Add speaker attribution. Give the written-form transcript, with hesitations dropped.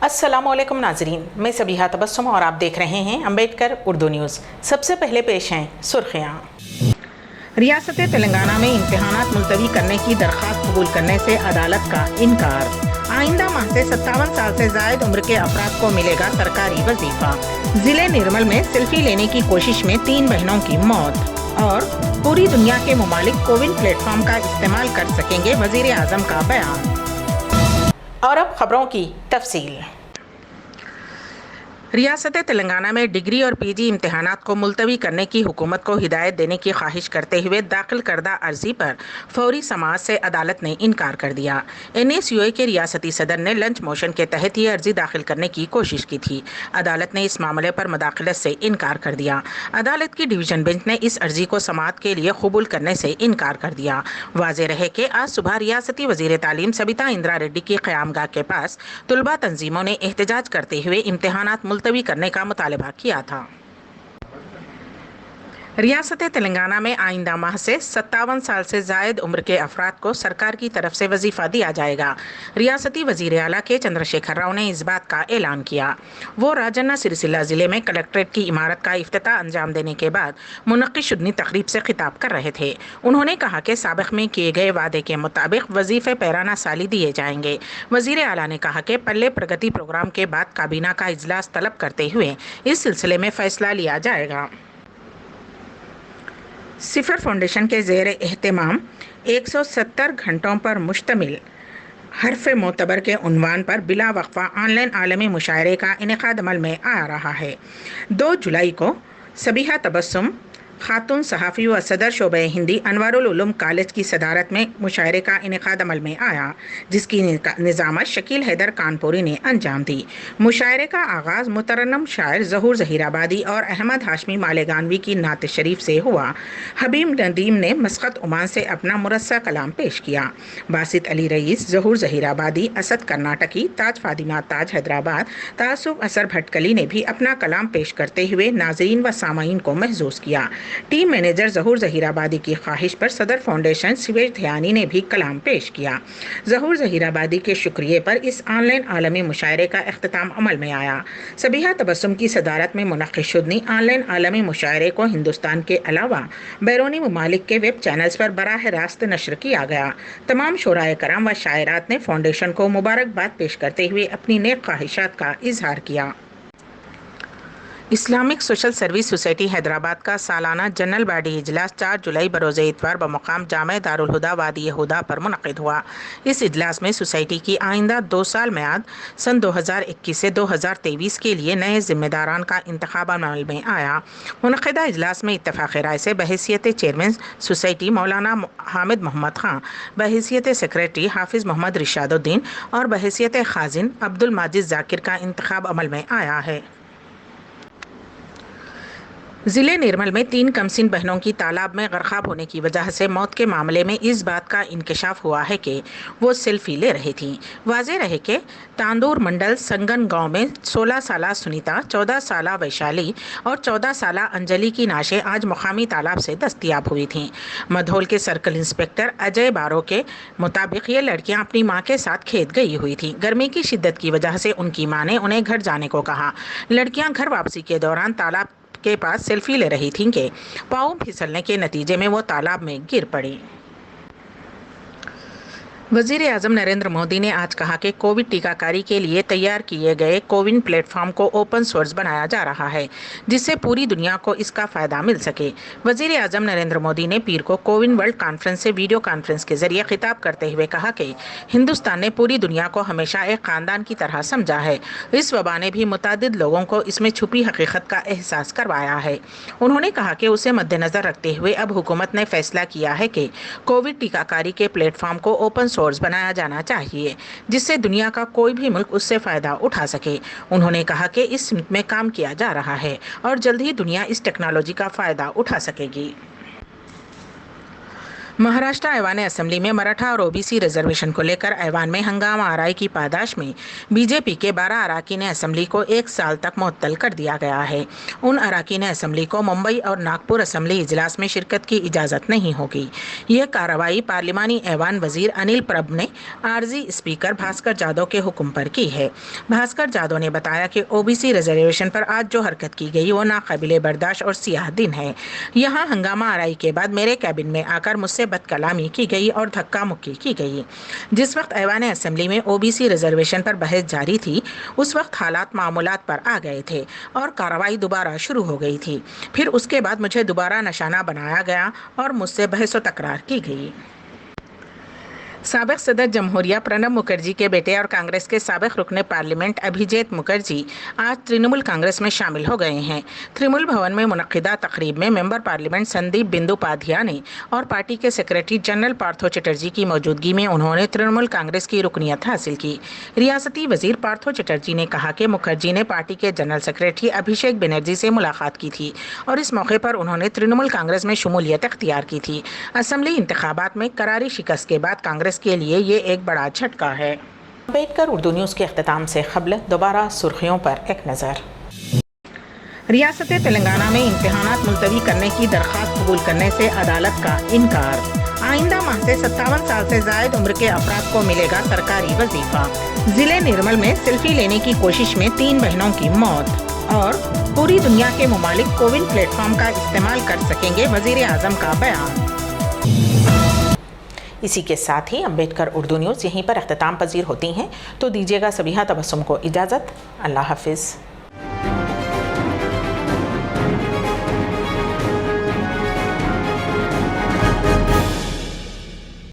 Speaker 1: अस्सलाम वालेकुम नाजरीन, मैं सबीहा तबस्सुम और आप देख रहे हैं अम्बेडकर उर्दू न्यूज़। सबसे पहले पेश हैं सुर्खियाँ। रियासत तेलंगाना में इम्तिहानात मुलतवी करने की दरख्वास्त कबूल करने से अदालत का इनकार। आइंदा माह से 57 साल से जायद उम्र के अफराद को मिलेगा सरकारी वजीफा। जिले निर्मल में सेल्फी लेने की कोशिश में 3 बहनों की मौत। और पूरी दुनिया के मुमालिक कोविन प्लेटफॉर्म का इस्तेमाल कर सकेंगे, वजीर आजम का बयान। और अब खबरों की तफसील। रियासत तेलंगाना में डिग्री और पीजी इम्तिहानात को मुलतवी करने की हुकूमत को हिदायत देने की ख्वाहिश करते हुए दाखिल करदा अर्जी पर फौरी समाअत से अदालत ने इनकार कर दिया। NSUA के रियासती सदर ने लंच मोशन के तहत ये अर्जी दाखिल करने की कोशिश की थी। अदालत ने इस मामले पर मुदाखलत से इनकार कर दिया। अदालत की डिवीजन बेंच ने इस अर्जी को समाअत के लिए कबूल करने से इनकार कर दिया। वाज़ेह रहे कि आज सुबह रियासती वज़ीर तालीम सबिता इंदिरा रेड्डी की क़यामगाह के पास तुलबा तंजीमों ने एहतजाज करते हुए इम्तिहानात मुलतवी करने का मुतालबा किया था। रियासत तेलंगाना में आइंदा माह से 57 साल से जायद उम्र के अफराद को सरकार की तरफ से वजीफा दिया जाएगा। रियासती वजीर आला के चंद्रशेखर राव ने इस बात का ऐलान किया। वो राजन्ना सिरसिल्ला जिले में कलेक्ट्रेट की इमारत का इफ्तिताह अंजाम देने के बाद मुनक्किद शुदनी तकरीब से खिताब कर रहे थे। उन्होंने कहा कि साबिक में किए गए वादे के मुताबिक वजीफे पैराना साली दिए जाएंगे। वजीर आला ने कहा कि पल्ले प्रगति प्रोग्राम के बाद काबीना का इजलास तलब करते हुए इस सिलसिले में फैसला लिया जाएगा। सिफर फाउंडेशन के ज़ेर एहतमाम 170 घंटों पर मुश्तमिल हरफ मोतबर के उन्वान पर बिला वक्फा ऑनलाइन आलमी मुशायरे का इनेकाद अमल में आ रहा है। 2 जुलाई को सबीहा तबस्सुम खातून सहाफ़ी व सदर शोबे हिंदी अनवारुल उलूम कॉलेज की सदारत में मुशायरे का इनेकाद अमल में आया, जिसकी निज़ामत शकील हैदर कानपुरी ने अंजाम दी। मुशायरे का आगाज़ मुतरन्नम शायर ज़हूर ज़हीराबादी और अहमद हाशमी मालेगानवी की नात शरीफ से हुआ। हबीब नदीम ने मस्कत ओमान से अपना मुरस्सा कलाम पेश किया। बासित अली रईस, ज़हूर ज़हीराबादी, असद कर्नाटकी, ताज फातिमा ताज हैदराबाद, तासुफ असर भटकली ने भी अपना कलाम पेश करते हुए नाज़रीन व सामाईन को महसूस किया। टीम मैनेजर ज़हूर ज़हीराबादी की ख्वाहिश पर सदर फाउंडेशन सिवेज ध्यानी ने भी कलाम पेश किया। ज़हूर ज़हीराबादी के शुक्रिया पर इस ऑनलाइन आलमी मुशायरे का इख्तिताम अमल में आया। सबीहा तबस्सुम की सदारत में मुनक्किद शुदनी ऑनलाइन आलमी मुशायरे को हिंदुस्तान के अलावा बैरूनी ममालिक के वेब चैनल्स पर बराह रास्त नशर किया गया। तमाम शोराए कराम व शायरात ने फाउंडेशन को मुबारकबाद पेश करते हुए अपनी नेक ख्वाहिशात का इजहार किया। Islamic social service society Hyderabad का सालाना जनरल बॉडी इजलास 4 जुलाई बरोज़ इतवार बमुकाम जामे दारुल हुदा वादी हुदा पर मुनक़िद हुआ। इस इजलास में सोसाइटी की आइंदा 2 साल मियाद सन 2021 से 2023 के लिए नए जिम्मेदारान का इंतखाब अमल में आया। मुनक़िदा इजलास में इत्तफ़ाक़ राय से बहैसियत चेयरमैन सोसाइटी मौलाना हामिद मोहम्मद खां, बहैसियत सेक्रेटरी हाफिज़ मोहम्मद रिशादुद्दीन और बहैसियत खाजिन अब्दुल माजिद जाकिर का इंतखाब अमल में आया है। ज़िले निर्मल में 3 कमसिन बहनों की तालाब में गरक़ाब होने की वजह से मौत के मामले में इस बात का इंकशाफ हुआ है कि वो सेल्फी ले रही थीं। वाज़ेह रहे कि तांदूर मंडल संगन गांव में 16 साला सुनीता, 14 साला वैशाली और 14 साला अंजलि की नाशें आज मुकामी तालाब से दस्तियाब हुई थीं। मधोल के सर्कल इंस्पेक्टर अजय बारो के मुताबिक ये लड़कियां अपनी मां के साथ खेत गई हुई थीं। गर्मी की शिद्दत की वजह से उनकी मां ने उन्हें घर जाने को कहा। लड़कियां घर वापसी के दौरान तालाब के पास सेल्फी ले रही थीं कि पाँव फिसलने के नतीजे में वो तालाब में गिर पड़ी। वज़ीर आज़म नरेंद्र मोदी ने आज कहा कि कोविड टीकाकारी के लिए तैयार किए गए कोविन प्लेटफॉर्म को ओपन सोर्स बनाया जा रहा है, जिससे पूरी दुनिया को इसका फ़ायदा मिल सके। वज़ीर आज़म नरेंद्र मोदी ने पीर को कोविन वर्ल्ड कॉन्फ्रेंस से वीडियो कॉन्फ्रेंस के जरिए खिताब करते हुए कहा कि हिंदुस्तान ने पूरी दुनिया को हमेशा एक ख़ानदान की तरह समझा है। इस वबा ने भी मुतादिद लोगों को इसमें छुपी हकीकत का एहसास करवाया है। उन्होंने कहा कि उसे मद्देनज़र रखते हुए अब हुकूमत ने फैसला किया है कि कोविड टीकाकारी के प्लेटफॉर्म को ओपन सोर्स बनाया जाना चाहिए, जिससे दुनिया का कोई भी मुल्क उससे फ़ायदा उठा सके। उन्होंने कहा कि इस में काम किया जा रहा है और जल्द ही दुनिया इस टेक्नोलॉजी का फ़ायदा उठा सकेगी। महाराष्ट्र ऐवान असम्बली में मराठा और ओबीसी रिजर्वेशन को लेकर ऐवान में हंगामा आराई की पादाश में बीजेपी के 12 अराकीन असम्बली को 1 साल तक मुअत्तल कर दिया गया है। उन अराकीन असम्बली को मुंबई और नागपुर असम्बली इजलास में शिरकत की इजाज़त नहीं होगी। यह कार्रवाई पार्लिमानी ऐवान वजीर अनिल प्रभ ने आर्जी स्पीकर भास्कर जाधव के हुक्म पर की है। भास्कर जाधव ने बताया कि ओबीसी रिजर्वेशन पर आज जो हरकत की गई वो नाकाबिले बर्दाश्त और सियाह दिन है। यहाँ हंगामा आराई के बाद मेरे कैबिन में आकर मुझसे बदकलामी की गई और धक्का मुक्की की गई। जिस वक्त ऐवान असेंबली में ओबीसी रिजर्वेशन पर बहस जारी थी उस वक्त हालात मामूलात पर आ गए थे और कार्रवाई दोबारा शुरू हो गई थी। फिर उसके बाद मुझे दोबारा निशाना बनाया गया और मुझसे बहस व तकरार की गई। साबिक सदर जमहूरिया प्रणब मुखर्जी के बेटे और कांग्रेस के साबिक रुकने पार्लियामेंट अभिजीत मुखर्जी आज तृणमूल कांग्रेस में शामिल हो गए हैं। तृणमूल भवन में मुनक्किदा तकरीब में मेंबर पार्लियामेंट संदीप बिंदुपाध्याय और पार्टी के सेक्रेटरी जनरल पार्थो चटर्जी की मौजूदगी में उन्होंने तृणमूल कांग्रेस की रुकनियत हासिल की। रियासती वजीर पार्थो चटर्जी ने कहा कि मुखर्जी ने पार्टी के जनरल सेक्रेटरी अभिषेक बनर्जी से मुलाकात की थी और इस मौके पर उन्होंने तृणमूल कांग्रेस में शमूलियत इख्तियार की थी। असम्बली इंतखाबात में करारी शिकस्त के बाद कांग्रेस के लिए ये एक बड़ा झटका है। अम्बेडकर उर्दू न्यूज़ के अख्तिताम से क़ब्ल दोबारा सुर्खियों पर एक नज़र। रियासत तेलंगाना में इम्तिहानात मुलतवी करने की दरख्वास्त कबूल करने से अदालत का इनकार। आइंदा माह से 57 साल से ज़ायद उम्र के अफराद को मिलेगा सरकारी वजीफा। जिले निर्मल में सेल्फी लेने की कोशिश में 3 बहनों की मौत। और पूरी दुनिया के मुमालिक कोविन प्लेटफॉर्म का इस्तेमाल कर सकेंगे, वज़ीर आज़म का बयान। इसी के साथ ही अम्बेडकर उर्दू न्यूज़ यहीं पर अख्तिताम पजीर होती हैं, तो दीजिएगा सबीहा तबस्सुम को इजाज़त। अल्लाह हाफिज़।